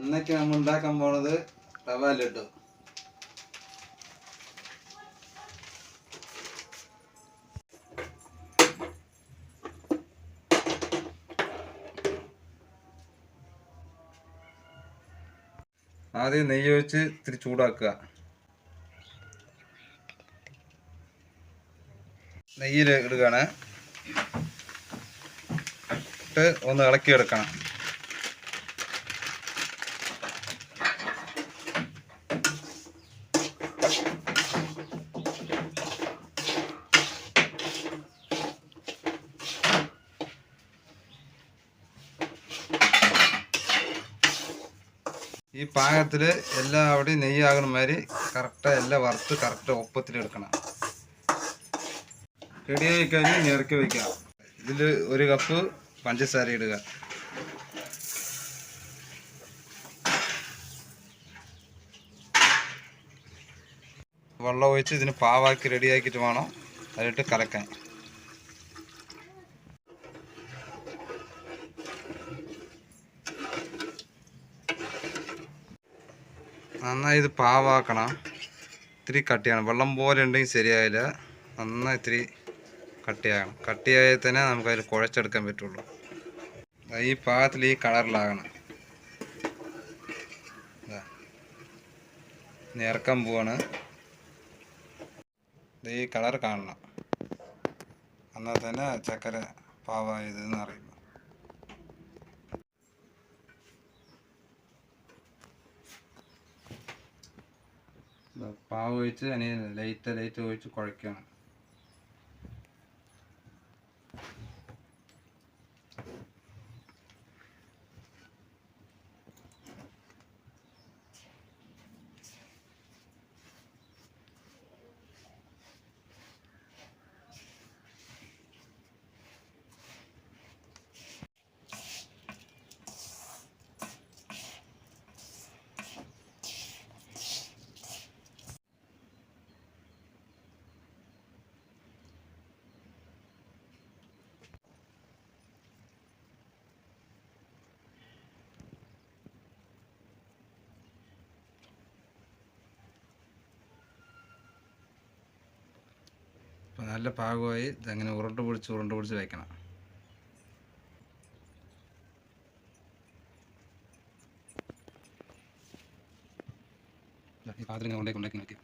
ഇന്നൊക്കെ നമ്മൾ ഉണ്ടാക്കാൻ പോണത് റവ ലഡു. ആദ്യം നെയ്യ് ഒഴിച്ച് ഇത്തിരി ചൂടാക്കുക. നെയ്യിൽ ഇടുകയാണ്. ഇട്ട് ഒന്ന് ഇളക്കിയെടുക്കണം. ഈ പാകത്തിൽ എല്ലാം അവിടെ നെയ്യാകണ മാതിരി കറക്റ്റായി എല്ലാം വറുത്ത് കറക്റ്റ് ഒപ്പത്തിലെടുക്കണം. റെഡിയായി കഴിഞ്ഞ് ഞെറുക്കി വയ്ക്കാം. ഇതിൽ 1 കപ്പ് പഞ്ചസാര ഇടുക. വെള്ളം ഒഴിച്ച് ഇതിന് പാവാക്കി റെഡിയാക്കിയിട്ട് വേണം അതിലിട്ട് കലക്കാൻ. നന്നായി ഇത് പാവാക്കണം. ഇത്തിരി കട്ടിയാണ്. വെള്ളം പോലെ ഉണ്ടെങ്കിൽ ശരിയായില്ല. നന്നായി ഇത്തിരി കട്ടിയാകണം. കട്ടിയായാൽ തന്നെ നമുക്കതിൽ കുഴച്ചെടുക്കാൻ പറ്റുള്ളൂ. ഈ പാകത്തിൽ ഈ കളറിലാകണം. ഇറക്കാൻ പോവാണ്. ഈ കളർ കാണണം. എന്നാൽ തന്നെ ചക്കര പാവായതെന്ന് അറിയുമ്പോൾ പാവ് ഒഴിച്ച് അതിന് ലൈറ്റ് ഒഴിച്ച് കുഴയ്ക്കണം. അപ്പോൾ നല്ല പാകമായി ഇതങ്ങനെ ഉരുണ്ട് പിടിച്ച് വയ്ക്കണം. ഈ പാത്രം ഉണ്ടാക്കി നോക്കി.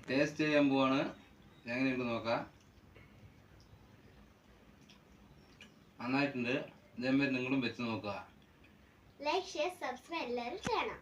ടേസ്റ്റ് ചെയ്യാൻ പോവാണ്. എങ്ങനെയുണ്ട് നോക്കാം. നന്നായിട്ടുണ്ട്. ഇതേമാതിരി നിങ്ങളും വെച്ച് നോക്കുക. ലൈക്ക് ഷെയർ സബ്സ്ക്രൈബ് എല്ലാവരും ചെയ്യണം.